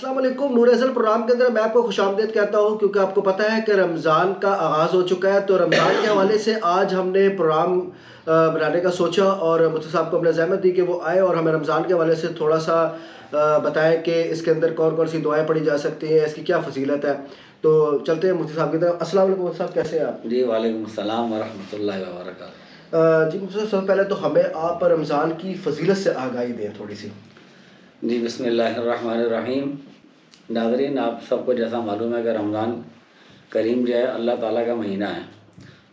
السلام علیکم. نور ازل پروگرام کے اندر میں آپ کو خوش آمدید کہتا ہوں کیونکہ آپ کو پتہ ہے کہ رمضان کا آغاز ہو چکا ہے. تو رمضان کے حوالے سے آج ہم نے پروگرام بنانے کا سوچا اور مفتی صاحب کو ہم نے زحمت دی کہ وہ آئے اور ہمیں رمضان کے حوالے سے تھوڑا سا بتائیں کہ اس کے اندر کون کون سی دعائیں پڑھی جا سکتی ہیں, اس کی کیا فضیلت ہے. تو چلتے ہیں مفتی صاحب کی طرف. السلام علیکم مفتی صاحب, کیسے ہیں آپ؟ جی وعلیکم السلام ورحمۃ اللہ وبرکاتہ. جی مفتی صاحب, سب سے پہلے تو ہمیں آپ رمضان کی فضیلت سے آگاہی دیں تھوڑی سی. جی بسم اللہ الرحمن الرحیم. ناظرین, آپ سب کو جیسا معلوم ہے کہ رمضان کریم جو ہے اللہ تعالیٰ کا مہینہ ہے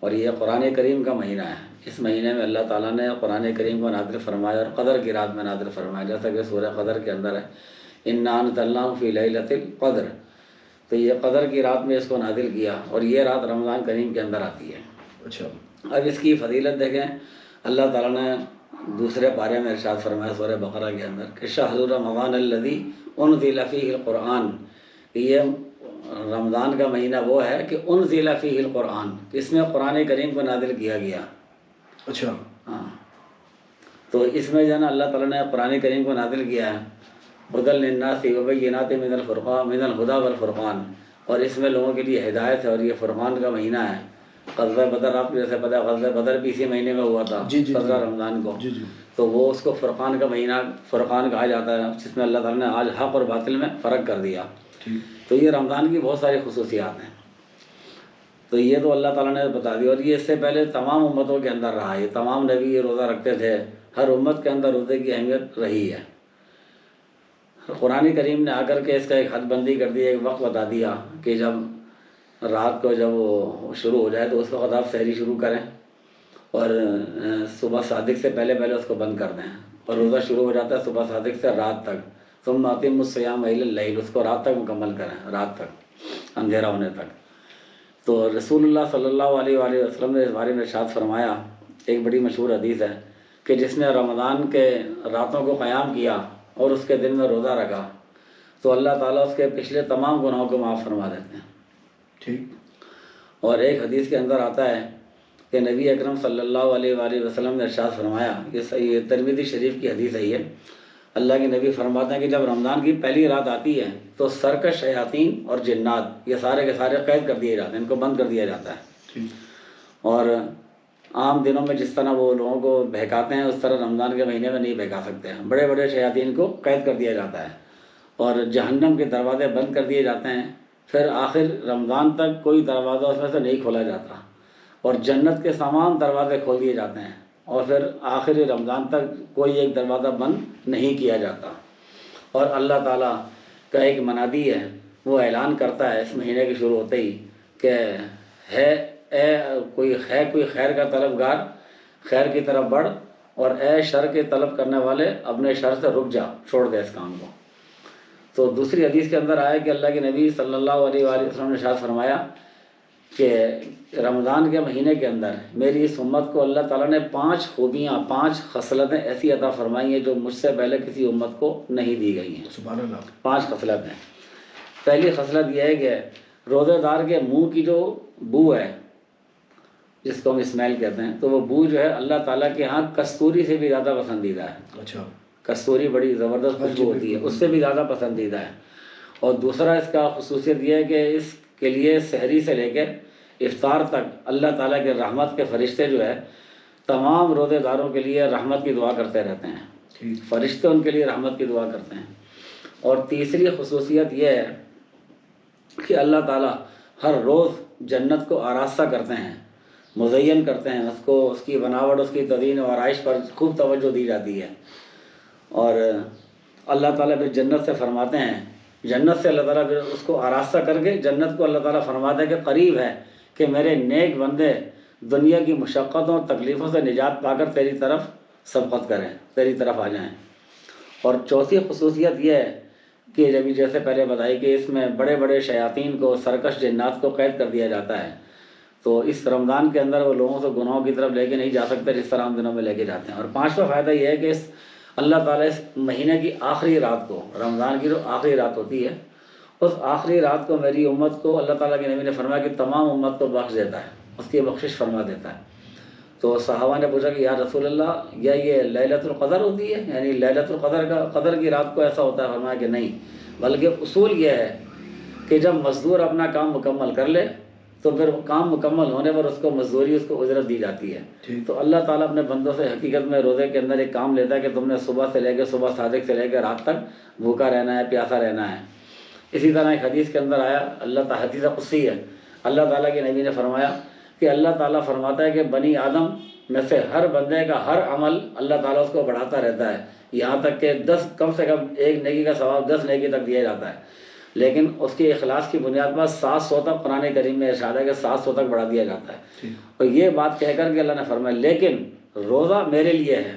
اور یہ قرآن کریم کا مہینہ ہے. اس مہینے میں اللہ تعالیٰ نے قرآن کریم کو نازل فرمایا اور قدر کی رات میں نازل فرمایا, جیسا کہ سورہ قدر کے اندر ہے انا انزلناہ فی لیلۃ القدر. تو یہ قدر کی رات میں اس کو نازل کیا اور یہ رات رمضان کریم کے اندر آتی ہے. اچھا, اب اس کی فضیلت دیکھیں, اللہ تعالیٰ نے دوسرے پارے میں ارشاد فرمایا سورہ بقرہ کے اندر کہ شہر رمضان الذی انزل فیہ القرآن, کہ یہ رمضان کا مہینہ وہ ہے کہ انزل فیہ القرآن, اس میں قرآن کریم کو نازل کیا گیا. اچھا, ہاں, تو اس میں جو ہے نا اللہ تعالیٰ نے قرآن کریم کو نازل کیا ہے ہدی للناس وبینات من الہدی والفرقان, اور اس میں لوگوں کے لیے ہدایت ہے اور یہ فرقان کا مہینہ ہے. غزوہ بدر آپ کو جیسے پتہ ہے, غزوہ بدر بھی اسی مہینے میں ہوا تھا, 17 رمضان کو. تو وہ اس کو فرقان کا مہینہ فرقان کہا جاتا ہے, جس میں اللہ تعالیٰ نے آج حق اور باطل میں فرق کر دیا. تو یہ رمضان کی بہت ساری خصوصیات ہیں. تو یہ تو اللہ تعالیٰ نے بتا دیا, اور یہ اس سے پہلے تمام امتوں کے اندر رہا. یہ تمام نبی یہ روزہ رکھتے تھے, ہر امت کے اندر روزے کی اہمیت رہی ہے. قرآن کریم نے آ کر کے اس کا ایک حد بندی کر دی, ایک وقت بتا دیا کہ جب رات کو جب وہ شروع ہو جائے تو اس وقت آپ سحری شروع کریں اور صبح صادق سے پہلے اس کو بند کر دیں, اور روزہ شروع ہو جاتا ہے صبح صادق سے رات تک. ثم اتموا الصیام الی اللیل, اس کو رات تک مکمل کریں, رات تک اندھیرا ہونے تک. تو رسول اللہ صلی اللہ علیہ وآلہ وسلم نے اس بارے میں ارشاد فرمایا, ایک بڑی مشہور حدیث ہے کہ جس نے رمضان کے راتوں کو قیام کیا اور اس کے دن میں روزہ رکھا تو اللہ تعالیٰ اس کے پچھلے تمام گناہوں کو معاف فرما دیتے ہیں. ٹھیک. اور ایک حدیث کے اندر آتا ہے کہ نبی اکرم صلی اللہ علیہ وآلہ وسلم نے ارشاد فرمایا, یہ ترمذی شریف کی حدیث ہے یہ, اللہ کے نبی فرماتے ہیں کہ جب رمضان کی پہلی رات آتی ہے تو سرکش شیاطین اور جنات یہ سارے کے سارے قید کر دیے جاتے ہیں, ان کو بند کر دیا جاتا ہے. اور عام دنوں میں جس طرح وہ لوگوں کو بہکاتے ہیں اس طرح رمضان کے مہینے میں نہیں بہکا سکتے ہیں. بڑے بڑے شیاطین کو قید کر دیا جاتا ہے اور جہنم کے دروازے بند کر دیے جاتے ہیں. پھر آخر رمضان تک کوئی دروازہ اس میں سے نہیں کھولا جاتا اور جنت کے تمام دروازے کھول دیے جاتے ہیں, اور پھر آخری رمضان تک کوئی ایک دروازہ بند نہیں کیا جاتا. اور اللہ تعالیٰ کا ایک منادی ہے, وہ اعلان کرتا ہے اس مہینے کے شروع ہوتے ہی کہ کوئی خیر کا طلبگار خیر کی طرف بڑھ, اور اے شر کے طلب کرنے والے اپنے شر سے رک جا, چھوڑ دے اس کام کو. تو دوسری حدیث کے اندر آیا کہ اللہ کے نبی صلی اللہ علیہ وآلہ وسلم نے ارشاد فرمایا کہ رمضان کے مہینے کے اندر میری اس امت کو اللہ تعالیٰ نے 5 خوبیاں 5 خصلتیں ایسی عطا فرمائی ہیں جو مجھ سے پہلے کسی امت کو نہیں دی گئی ہیں. سبحان اللہ. 5 خصلتیں. پہلی خصلت یہ ہے کہ روزے دار کے منہ کی جو بو ہے جس کو ہم اسمیل کہتے ہیں, تو وہ بو جو ہے اللہ تعالیٰ کے ہاں کستوری سے بھی زیادہ پسندیدہ ہے. اچھا. کستوری بڑی زبردست خوشبو ہوتی ہے, اس سے بھی زیادہ پسندیدہ ہے. اور دوسرا اس کا خصوصیت یہ ہے کہ اس کے لیے سحری سے لے کے افطار تک اللہ تعالیٰ کے رحمت کے فرشتے جو ہے تمام روزے داروں کے لیے رحمت کی دعا کرتے رہتے ہیں. فرشتے ان کے لیے رحمت کی دعا کرتے ہیں. اور تیسری خصوصیت یہ ہے کہ اللہ تعالیٰ ہر روز جنت کو آراستہ کرتے ہیں, مزین کرتے ہیں, اس کی بناوٹ, اس کی تزئین و آرائش پر خوب توجہ دی جاتی ہے. اور اللہ تعالیٰ پھر جنت سے فرماتے ہیں, جنت سے اللہ تعالیٰ پھر اس کو آراستہ کر کے جنت کو اللہ تعالیٰ فرماتے ہیں کہ قریب ہے کہ میرے نیک بندے دنیا کی مشقتوں اور تکلیفوں سے نجات پا کر تیری طرف سبقت کریں, تیری طرف آ جائیں. اور چوتھی خصوصیت یہ ہے کہ جب جیسے پہلے بتائی کہ اس میں بڑے بڑے شیاطین کو, سرکش جنات کو قید کر دیا جاتا ہے. تو اس رمضان کے اندر وہ لوگوں سے گناہوں کی طرف لے کے نہیں جا سکتے جس طرح ہم دنوں میں لے کے جاتے ہیں. اور 5واں فائدہ یہ ہے کہ اس اللہ تعالیٰ اس مہینے کی آخری رات کو, رمضان کی جو آخری رات ہوتی ہے, اس آخری رات کو میری امت کو اللہ تعالیٰ کے نبی نے فرمایا کہ تمام امت کو بخش دیتا ہے, اس کی بخشش فرما دیتا ہے. تو صحابہ نے پوچھا کہ یا رسول اللہ, یا یہ لیلۃ القدر ہوتی ہے, یعنی لیلۃ القدر کا قدر کی رات کو ایسا ہوتا ہے؟ فرمایا کہ نہیں, بلکہ اصول یہ ہے کہ جب مزدور اپنا کام مکمل کر لے تو پھر کام مکمل ہونے پر اس کو مزدوری، اس کو اجرت دی جاتی ہے۔ تو اللہ تعالیٰ اپنے بندوں سے حقیقت میں روزے کے اندر ایک کام لیتا ہے کہ تم نے صبح سے لے کے صبح صادق سے لے کے رات تک بھوکا رہنا ہے، پیاسا رہنا ہے۔ اسی طرح ایک حدیث کے اندر آیا، اللہ تعالیٰ حدیث قدسی ہے، اللہ تعالیٰ کے نبی نے فرمایا کہ اللہ تعالیٰ فرماتا ہے کہ بنی آدم میں سے ہر بندے کا ہر عمل اللہ تعالیٰ اس کو بڑھاتا رہتا ہے، یہاں تک کہ 10 کم سے کم ایک نیکی کا ثواب 10 نیکی تک دیا جاتا ہے، لیکن اس کی اخلاص کی بنیاد پر 700 تک قرآن کریم میں ارشاد ہے کہ 700 تک بڑھا دیا جاتا ہے۔ اور یہ بات کہہ کر کے اللہ نے فرمایا لیکن روزہ میرے لیے ہے،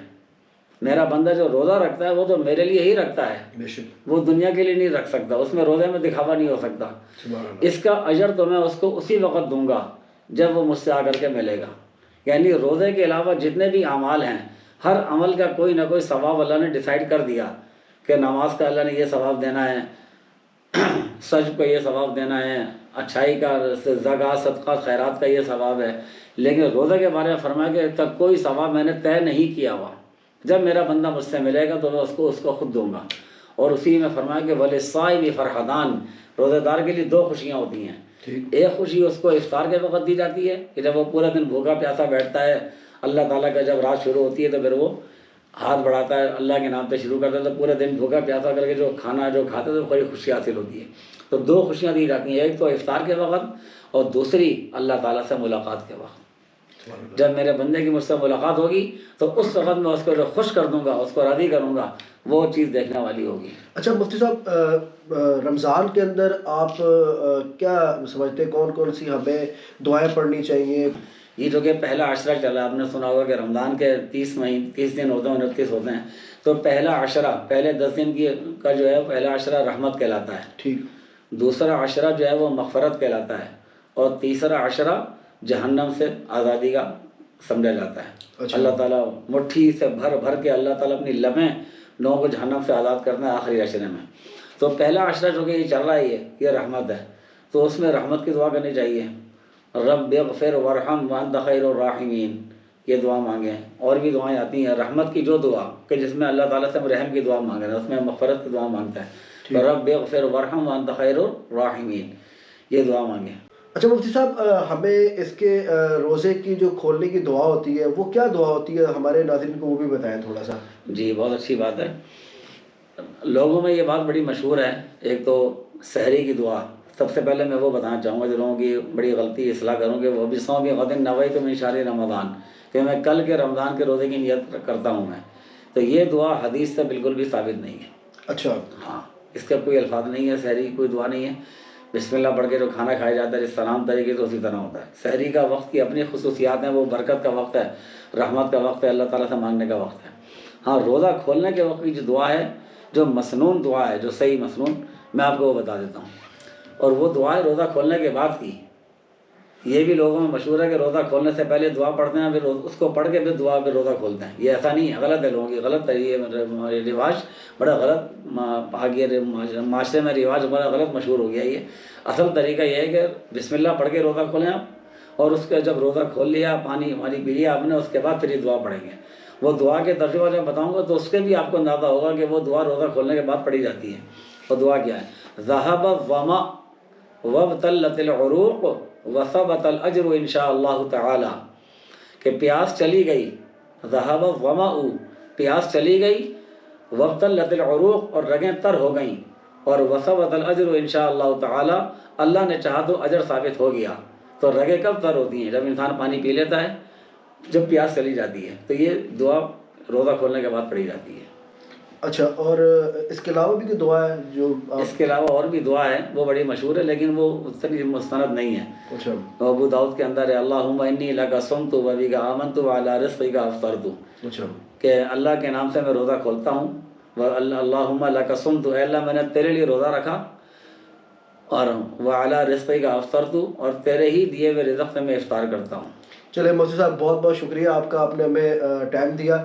میرا بندہ جو روزہ رکھتا ہے وہ تو میرے لیے ہی رکھتا ہے، وہ دنیا کے لیے نہیں رکھ سکتا، اس میں روزے میں دکھاوا نہیں ہو سکتا، اس کا اجر تو میں اس کو اسی وقت دوں گا جب وہ مجھ سے آ کر کے ملے گا۔ یعنی روزے کے علاوہ جتنے بھی اعمال ہیں، ہر عمل کا کوئی نہ کوئی ثواب اللہ نے ڈیسائیڈ کر دیا کہ نماز کا اللہ نے یہ ثواب دینا ہے، سجد کو یہ ثواب دینا ہے، اچھائی کا زکوٰۃ صدقہ خیرات کا یہ ثواب ہے، لیکن روزے کے بارے میں فرمایا کہ تک کوئی ثواب میں نے طے نہیں کیا ہوا، جب میرا بندہ مجھ سے ملے گا تو میں اس کو خود دوں گا۔ اور اسی میں فرمایا کہ وَلِلصَّائِمِ فرحتان، روزے دار کے لیے 2 خوشیاں ہوتی ہیں، ایک خوشی اس کو افطار کے وقت دی جاتی ہے کہ جب وہ پورا دن بھوکا پیاسا بیٹھتا ہے، اللہ تعالیٰ کا جب رات شروع ہوتی ہے تو پھر وہ ہاتھ بڑھاتا ہے، اللہ کے نام پہ شروع کرتا ہے تو پورے دن بھوکا پیاسا کر کے جو کھانا جو کھاتے ہیں تو بڑی خوشی حاصل ہوتی ہے۔ تو 2 خوشیاں دی جاتی ہیں، ایک تو افطار کے وقت اور دوسری اللہ تعالیٰ سے ملاقات کے وقت۔ جب میرے بندے کی مجھ سے ملاقات ہوگی تو اس وقت میں اس کو جو خوش کر دوں گا، اس کو راضی کروں گا، وہ چیز دیکھنے والی ہوگی۔ اچھا مفتی صاحب، رمضان کے اندر آپ کیا سمجھتے ہیں کون کون سی ہمیں دعائیں پڑھنی چاہیے؟ یہ جو کہ پہلا عشرہ چلا، آپ نے سنا ہوگا کہ رمضان کے 30 دن ہوتے ہیں، 29 ہوتے ہیں، تو پہلا عشرہ، پہلے 10 دن کا جو ہے پہلا عشرہ رحمت کہلاتا ہے، ٹھیک، دوسرا عشرہ جو ہے وہ مغفرت کہلاتا ہے، اور تیسرا عشرہ جہنم سے آزادی کا سمجھا جاتا ہے۔ اللہ تعالیٰ مٹھی سے بھر بھر کے اللہ تعالیٰ اپنی لمحیں لوگوں کو جہنم سے آزاد کرنا ہے آخری عشرے میں۔ تو پہلا عشرہ جو کہ یہ چل رہا ہے یہ رحمت ہے، تو اس میں رحمت کی دعا کرنی چاہیے، رب اغفر وارحم وانت خیر الراحمین، یہ دعا مانگیں۔ اور بھی دعائیں آتی ہیں، رحمت کی جو دعا کہ جس میں اللہ تعالیٰ سے ہم رحم کی دعا مانگ رہے ہیں، اس میں مغفرت کی دعا مانگتا ہے، تو رب اغفر وارحم وانت خیر الراحمین، یہ دعا مانگیں۔ اچھا مفتی صاحب، ہمیں اس کے روزے کی جو کھولنے کی دعا ہوتی ہے وہ کیا دعا ہوتی ہے، ہمارے ناظرین کو وہ بھی بتائیں تھوڑا سا۔ جی بہت اچھی بات ہے، لوگوں میں یہ بات بڑی مشہور ہے، ایک تو سحری کی دعا۔ سب سے پہلے میں وہ بتانا چاہوں گا جو لوگوں کی بڑی غلطی اصلاح کروں کہ وہ بھی صوم غد نویت من شہر رمضان، کہ میں کل کے رمضان کے روزے کی نیت کرتا ہوں میں، تو یہ دعا حدیث سے بالکل بھی ثابت نہیں ہے۔ اچھا، ہاں، اس کے کوئی الفاظ نہیں ہے، سحری کوئی دعا نہیں ہے۔ بسم اللہ پڑھ کے جو کھانا کھایا جاتا ہے جس سلام طریقے سے اسی طرح ہوتا ہے۔ سحری کا وقت کی اپنی خصوصیات ہیں، وہ برکت کا وقت ہے، رحمت کا وقت ہے، اللہ تعالیٰ سے مانگنے کا وقت ہے۔ ہاں، روزہ کھولنے کے وقت کی جو دعا ہے، جو مسنون دعا ہے، جو صحیح مسنون، میں آپ کو وہ بتا دیتا ہوں، اور وہ دعا ہے روزہ کھولنے کے بعد کی۔ یہ بھی لوگوں میں مشہور ہے کہ روزہ کھولنے سے پہلے دعا پڑھتے ہیں، پھر اس کو پڑھ کے پھر دعا پہ روزہ کھولتے ہیں، یہ ایسا نہیں ہے، غلط ہے، لوگوں کی غلط ہے، یہ رواج بڑا غلط آگے معاشرے میں رواج بڑا غلط مشہور ہو گیا۔ یہ اصل طریقہ یہ ہے کہ بسم اللہ پڑھ کے روزہ کھولیں آپ، اور اس کے جب روزہ کھول لیا، پانی پی لیا آپ نے، اس کے بعد پھر یہ دعا پڑھیں گے۔ وہ دعا کے ترجمہ جب بتاؤں گا تو اس کے بھی آپ کو اندازہ ہوگا کہ وہ دعا روزہ کھولنے کے بعد پڑھی جاتی ہے۔ وہ دعا کیا ہے؟ ذہب الظما وابتلت العروق وثبت الاجر ان شاء اللہ تعالی، کہ پیاس چلی گئی، ذہب الظما، پیاس چلی گئی، وابتلت العروق، اور رگیں تر ہو گئیں، اور وثبت الاجر ان شاء اللہ تعالی، اللہ نے چاہا تو اجر ثابت ہو گیا۔ تو رگیں کب تر ہوتی ہیں؟ جب انسان پانی پی لیتا ہے، جب پیاس چلی جاتی ہے، تو یہ دعا روزہ کھولنے کے بعد پڑھی جاتی ہے۔ اچھا، اور اس کے علاوہ بھی کوئی دعا ہے جو اس کے علاوہ اور بھی دعا ہے، وہ بڑی مشہور ہے لیکن وہ اتنی مستند نہیں ہے۔ اچھا، ابو داؤد کے اندر ہے، اللہم انی لک صمت وبک آمنت وعلی رزقک افطرت، اچھا، کہ اللہ کے نام سے میں روزہ کھولتا ہوں، اللہم لک صمت، اے اللہ میں نے تیرے لیے روزہ رکھا، اور وعلی رزقک افطرت، اور تیرے ہی دیے ہوئے رزق سے میں افطار کرتا ہوں۔ چلے مفتی صاحب، بہت بہت شکریہ آپ کا، آپ نے ہمیں ٹائم دیا۔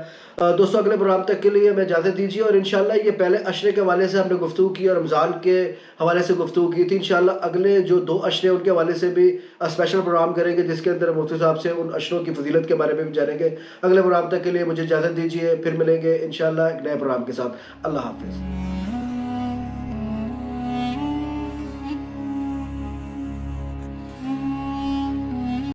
دوستوں، اگلے پروگرام تک کے لیے ہمیں اجازت دیجیے، اور انشاءاللہ یہ پہلے عشرے کے حوالے سے ہم نے گفتگو کی اور رمضان کے حوالے سے گفتگو کی تھی۔ انشاءاللہ اگلے جو 2 عشرے ان کے حوالے سے بھی اسپیشل پروگرام کریں گے، جس کے اندر مفتی صاحب سے ان عشروں کی فضیلت کے بارے میں بھی جانیں گے۔ اگلے پروگرام تک کے لیے مجھے اجازت دیجیے، پھر ملیں گے انشاءاللہ ایک نئے پروگرام کے ساتھ۔ اللہ حافظ۔